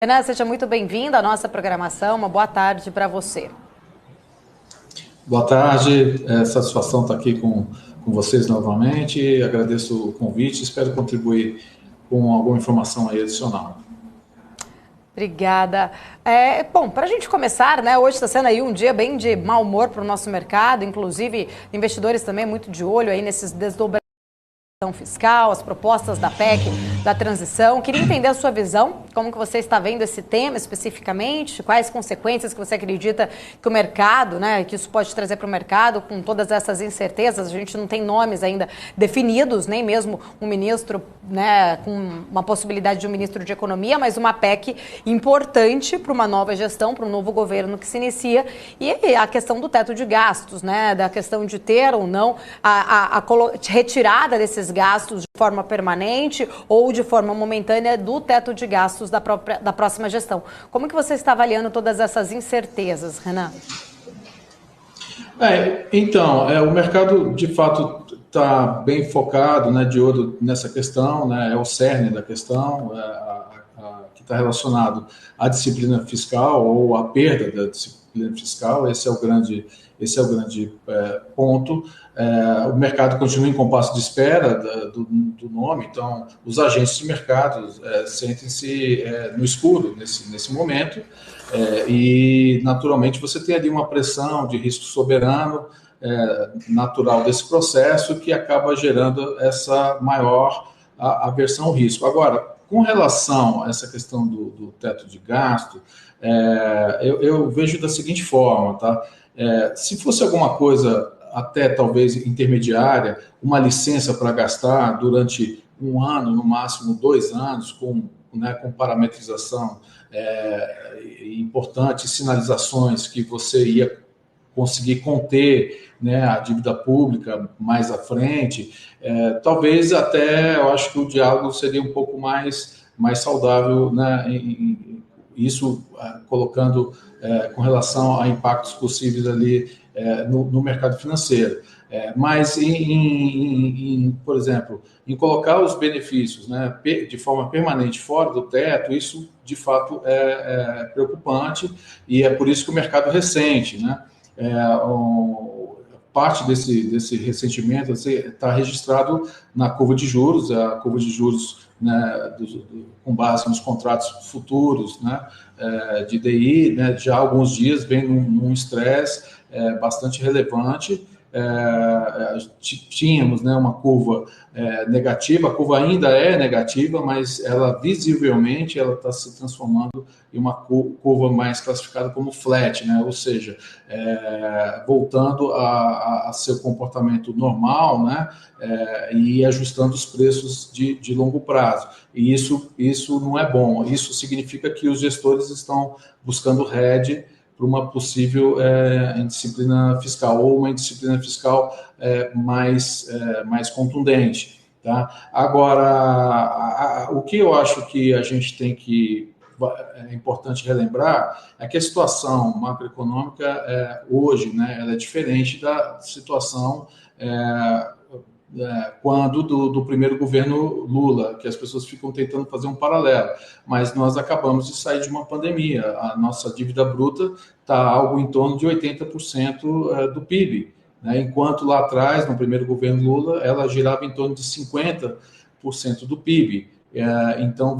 Renan, seja muito bem-vindo à nossa programação. Uma boa tarde para você. Boa tarde, satisfação estar aqui com vocês novamente. Agradeço o convite, espero contribuir com alguma informação aí adicional. Obrigada. Bom, para a gente começar, né, hoje está sendo aí um dia bem de mau humor para o nosso mercado, inclusive investidores também muito de olho aí nesses desdobramentos fiscal, as propostas da PEC, da transição. Queria entender a sua visão, como que você está vendo esse tema especificamente, quais consequências que você acredita que o mercado, né, que isso pode trazer para o mercado com todas essas incertezas. A gente não tem nomes ainda definidos, nem mesmo um ministro, né, com uma possibilidade de um ministro de economia, mas uma PEC importante para uma nova gestão, para um novo governo que se inicia, e a questão do teto de gastos, né, da questão de ter ou não a retirada desses gastos de forma permanente ou de forma momentânea do teto de gastos da próxima gestão. Como que você está avaliando todas essas incertezas, Renan? Então, o mercado de fato está bem focado, né, de olho nessa questão, né, é o cerne da questão, que está relacionado à disciplina fiscal ou à perda da disciplina fiscal. Esse é o grande ponto. O mercado continua em compasso de espera do nome, então os agentes de mercado sentem-se no escuro nesse momento, e naturalmente você tem ali uma pressão de risco soberano natural desse processo, que acaba gerando essa maior aversão ao risco. Agora, com relação a essa questão do teto de gasto, eu vejo da seguinte forma, tá? Se fosse alguma coisa até talvez intermediária, uma licença para gastar durante um ano, no máximo 2 anos, com parametrização importante, sinalizações que você ia conseguir conter, né, a dívida pública mais à frente, talvez até eu acho que o diálogo seria um pouco mais saudável, né, isso colocando com relação a impactos possíveis ali no mercado financeiro. Mas, por exemplo, em colocar os benefícios, né, de forma permanente fora do teto, isso de fato é preocupante, e é por isso que o mercado ressente, né? Parte desse ressentimento está registrado na curva de juros, a curva de juros, né, com base nos contratos futuros, né, de DI, né, já há alguns dias vem num estresse bastante relevante. Tínhamos, né, uma curva negativa, a curva ainda é negativa, mas ela visivelmente ela está se transformando em uma curva mais classificada como flat, né, ou seja, voltando a seu comportamento normal, né, e ajustando os preços de longo prazo. E isso não é bom. Isso significa que os gestores estão buscando hedge para uma possível indisciplina fiscal, ou uma indisciplina fiscal mais contundente. Tá? Agora, o que eu acho que a gente tem que é importante relembrar é que a situação macroeconômica hoje, né, ela é diferente da situação quando do primeiro governo Lula, que as pessoas ficam tentando fazer um paralelo, mas nós acabamos de sair de uma pandemia, a nossa dívida bruta está algo em torno de 80% do PIB, né? Enquanto lá atrás, no primeiro governo Lula, ela girava em torno de 50% do PIB. Então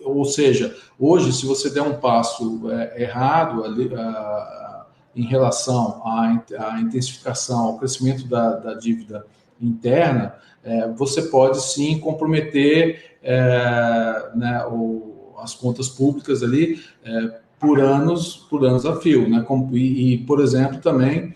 ou seja, hoje, se você der um passo errado ali, em relação à intensificação, ao crescimento da dívida interna, você pode sim comprometer né, as contas públicas ali por anos a fio, né? E, por exemplo, também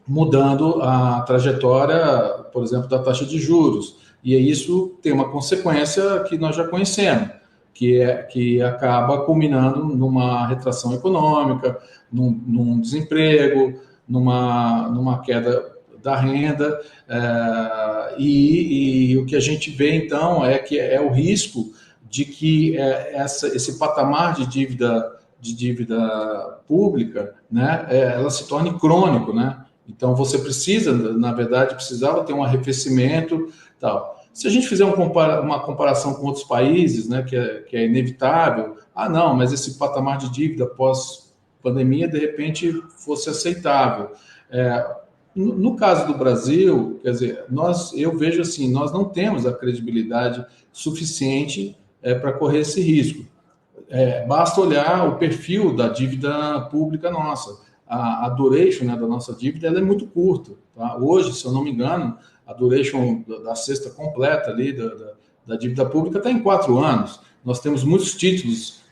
mudando a trajetória, por exemplo, da taxa de juros. E isso tem uma consequência que nós já conhecemos, que acaba culminando numa retração econômica, num desemprego, numa queda da renda, e o que a gente vê então é que é o risco de que esse patamar de dívida pública, né, ela se torne crônico, né? Então você precisava ter um arrefecimento, tal. Se a gente fizer uma comparação com outros países, né, que é inevitável, não, mas esse patamar de dívida pós-pandemia, de repente, fosse aceitável. No caso do Brasil, quer dizer, eu vejo assim, nós não temos a credibilidade suficiente para correr esse risco. Basta olhar o perfil da dívida pública nossa. A duration, né, da nossa dívida ela é muito curta. Tá? Hoje, se eu não me engano, a duration da cesta completa ali da dívida pública está em 4 anos. Nós temos muitos títulos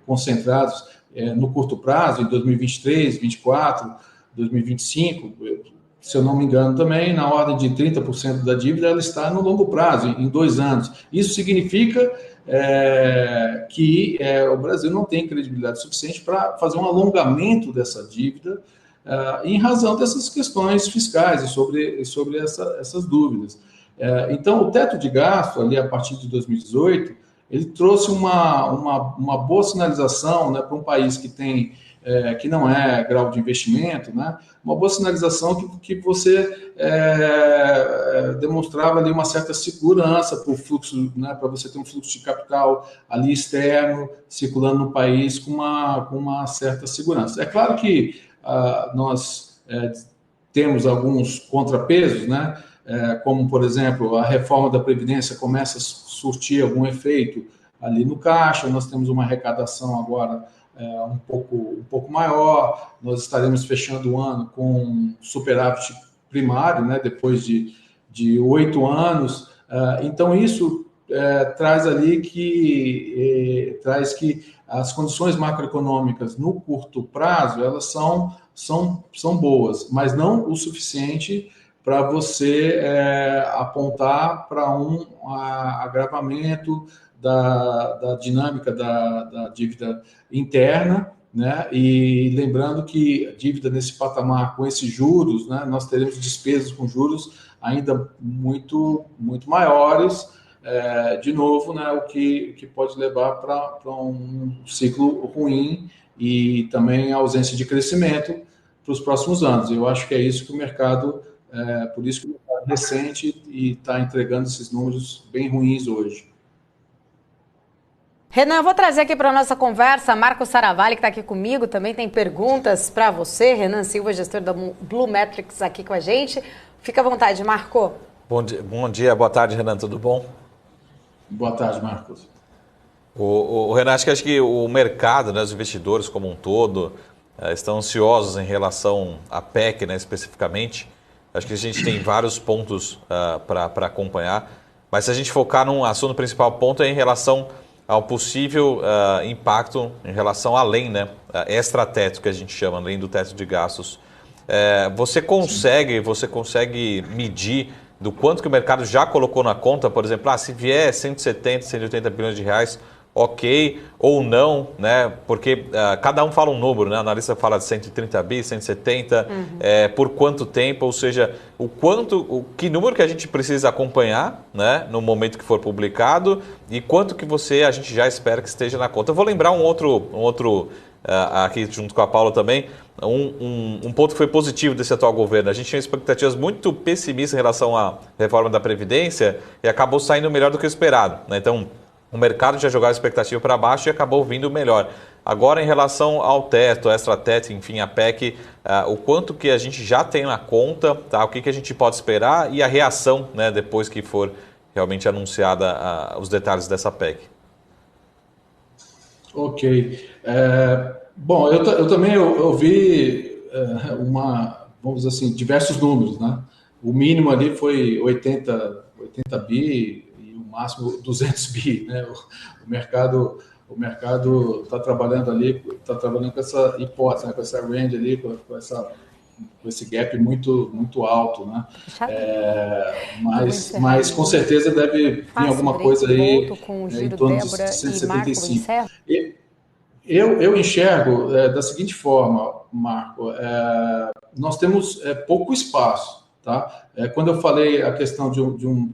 concentrados no curto prazo, em 2023, 2024, 2025, se eu não me engano também, na ordem de 30% da dívida, ela está no longo prazo, em 2 anos. Isso significa que o Brasil não tem credibilidade suficiente para fazer um alongamento dessa dívida em razão dessas questões fiscais e sobre essas dúvidas. Então, o teto de gasto, ali a partir de 2018, ele trouxe uma boa sinalização, né, para um país que não é grau de investimento, né, uma boa sinalização que você demonstrava ali uma certa segurança para o fluxo, né, para você ter um fluxo de capital ali externo, circulando no país com uma certa segurança. É claro que nós temos alguns contrapesos, né, como, por exemplo, a reforma da Previdência começa a surtir algum efeito ali no caixa, nós temos uma arrecadação agora um pouco maior, nós estaremos fechando o ano com superávit primário, né, depois de 8 anos, então isso traz ali traz que as condições macroeconômicas no curto prazo, elas são boas, mas não o suficiente para você apontar para um agravamento da dinâmica da dívida interna, né? E lembrando que a dívida nesse patamar, com esses juros, né, nós teremos despesas com juros ainda muito, muito maiores, de novo, né, o que pode levar para um ciclo ruim e também a ausência de crescimento para os próximos anos. Eu acho que é isso que o mercado, por isso que o mercado recente e está entregando esses números bem ruins hoje. Renan, eu vou trazer aqui para a nossa conversa Marco Saravalli, que está aqui comigo, também tem perguntas para você. Renan Silva, gestor da Blue Metrics, aqui com a gente. Fica à vontade, Marco. Bom dia, boa tarde, Renan, tudo bom? Boa tarde, Marcos. O Renan, acho que o mercado, né, os investidores como um todo, estão ansiosos em relação à PEC, né, especificamente. Acho que a gente tem vários pontos para acompanhar, mas se a gente focar num assunto, o principal ponto é em relação ao possível impacto em relação além, né, extrateto, que a gente chama, além do teto de gastos. Você consegue medir do quanto que o mercado já colocou na conta, por exemplo, se vier 170, 180 bilhões de reais, ok, ou não, né? Porque cada um fala um número, né? A analista fala de 130 bi, 170, por quanto tempo, ou seja, que número que a gente precisa acompanhar, né, no momento que for publicado e quanto que a gente já espera que esteja na conta. Eu vou lembrar um outro aqui junto com a Paula também, um ponto que foi positivo desse atual governo. A gente tinha expectativas muito pessimistas em relação à reforma da Previdência e acabou saindo melhor do que o esperado, né? Então, o mercado já jogou a expectativa para baixo e acabou vindo melhor. Agora, em relação ao teto, extrateto, enfim, a PEC, o quanto que a gente já tem na conta, tá? O que a gente pode esperar e a reação, né, depois que for realmente anunciada os detalhes dessa PEC. Ok. Bom, eu também ouvi vamos dizer assim, diversos números, né? O mínimo ali foi 80 bi, o máximo 200 bi, né? O mercado está trabalhando com essa hipótese, né? Com essa range ali, com esse gap muito alto, né? Mas com certeza deve vir alguma coisa aí em torno de 175. Eu enxergo da seguinte forma, Marco, nós temos pouco espaço. Tá? Quando eu falei a questão de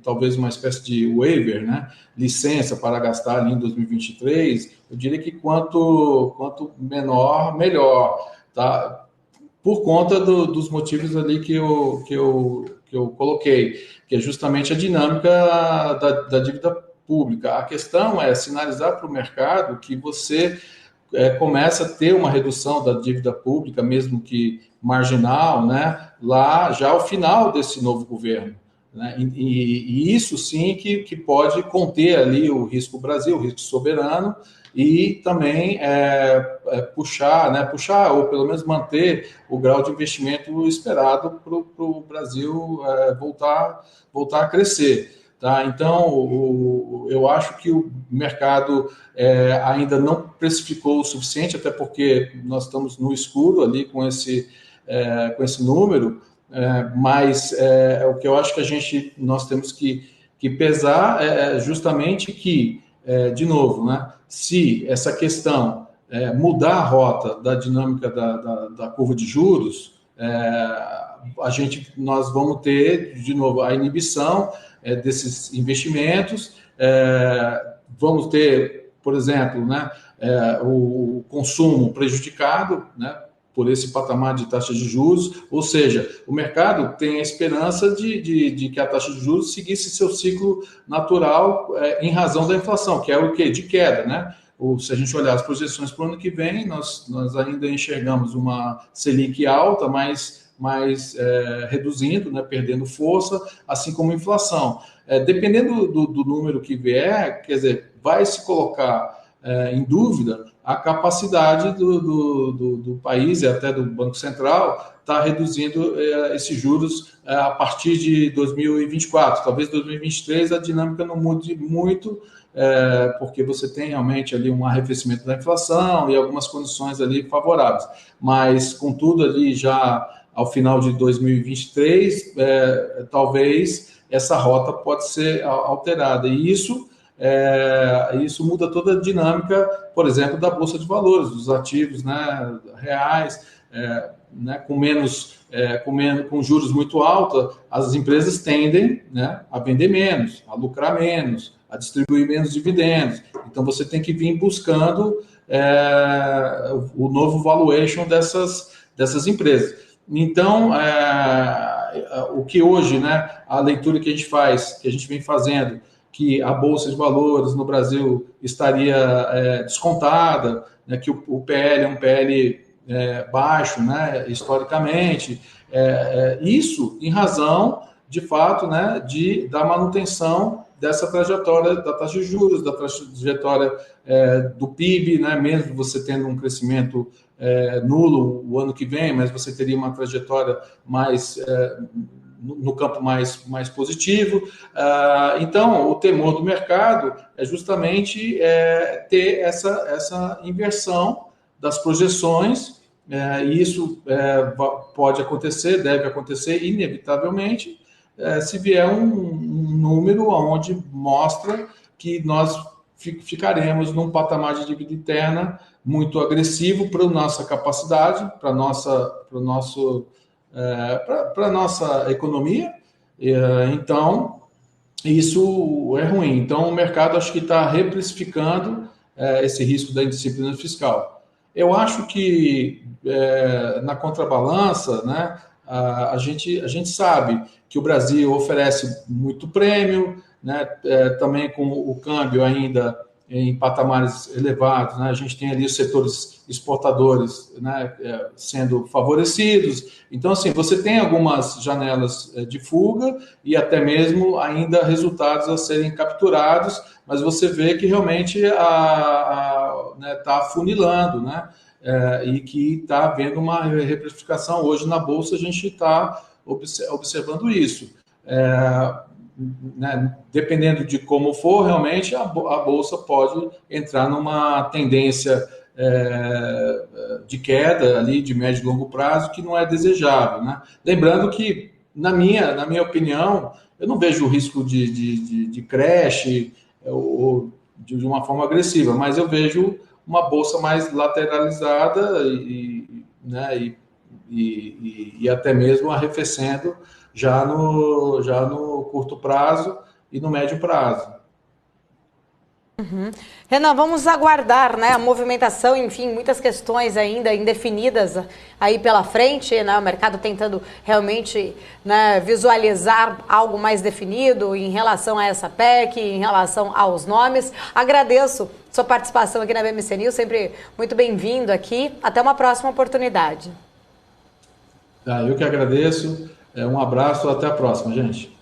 talvez uma espécie de waiver, né, licença para gastar ali em 2023, eu diria que quanto menor, melhor, tá? Por conta dos motivos ali que eu eu coloquei, que é justamente a dinâmica da dívida pública. A questão é sinalizar para o mercado que você começa a ter uma redução da dívida pública, mesmo que marginal, né, lá já ao final desse novo governo. Né, e isso sim que pode conter ali o risco Brasil, o risco soberano, e também puxar, ou pelo menos manter o grau de investimento esperado para o Brasil voltar a crescer. Tá? Então, eu acho que o mercado ainda não precificou o suficiente, até porque nós estamos no escuro ali com esse número, mas o que eu acho que nós temos que pesar é justamente que, de novo, né, se essa questão mudar a rota da dinâmica da curva de juros, nós vamos ter, de novo, a inibição desses investimentos, vamos ter, por exemplo, né, o consumo prejudicado, né, por esse patamar de taxa de juros, ou seja, o mercado tem a esperança de que a taxa de juros seguisse seu ciclo natural em razão da inflação, que é o quê? De queda, né? Se a gente olhar as projeções para o ano que vem, nós ainda enxergamos uma Selic alta, mas reduzindo, né, perdendo força, assim como a inflação. Dependendo do número que vier, quer dizer, vai se colocar em dúvida a capacidade do país e até do Banco Central estar reduzindo esses juros a partir de 2024. Talvez 2023 a dinâmica não mude muito, porque você tem realmente ali um arrefecimento da inflação e algumas condições ali favoráveis. Mas, contudo, ali já ao final de 2023, talvez essa rota pode ser alterada. E isso muda toda a dinâmica, por exemplo, da Bolsa de Valores, dos ativos, né, reais, né, com juros muito altos, as empresas tendem, né, a vender menos, a lucrar menos, a distribuir menos dividendos. Então, você tem que vir buscando o novo valuation dessas empresas. Então, o que hoje, né, a leitura que a gente faz, que a gente vem fazendo, que a Bolsa de Valores no Brasil estaria descontada, né, que o PL é um PL baixo, né, historicamente, isso em razão, de fato, né, da manutenção dessa trajetória da taxa de juros, da trajetória do PIB, né, mesmo você tendo um crescimento nulo o ano que vem, mas você teria uma trajetória mais no campo mais positivo. Então, o temor do mercado é justamente ter essa inversão das projeções, e isso pode acontecer, deve acontecer inevitavelmente, se vier um número onde mostra que nós ficaremos num patamar de dívida interna muito agressivo para a nossa capacidade, para a nossa economia. Então, isso é ruim. Então, o mercado acho que está reprecificando esse risco da indisciplina fiscal. Eu acho que na contrabalança, né, a gente sabe que o Brasil oferece muito prêmio, né, também com o câmbio ainda em patamares elevados, né, a gente tem ali os setores exportadores, né, sendo favorecidos. Então, assim, você tem algumas janelas de fuga e até mesmo ainda resultados a serem capturados, mas você vê que realmente está afunilando, né? E que está havendo uma reprecificação. Hoje na Bolsa a gente está observando isso. Né, dependendo de como for, realmente a Bolsa pode entrar numa tendência de queda ali de médio e longo prazo que não é desejável, né? Lembrando que, na minha opinião, eu não vejo o risco de crash ou de uma forma agressiva, mas eu vejo uma bolsa mais lateralizada e até mesmo arrefecendo já no curto prazo e no médio prazo. Renan, vamos aguardar, né, a movimentação, enfim, muitas questões ainda indefinidas aí pela frente, né, o mercado tentando realmente, né, visualizar algo mais definido em relação a essa PEC, em relação aos nomes. Agradeço sua participação aqui na BMC News, sempre muito bem-vindo aqui. Até uma próxima oportunidade. Eu que agradeço. Um abraço, até a próxima, gente.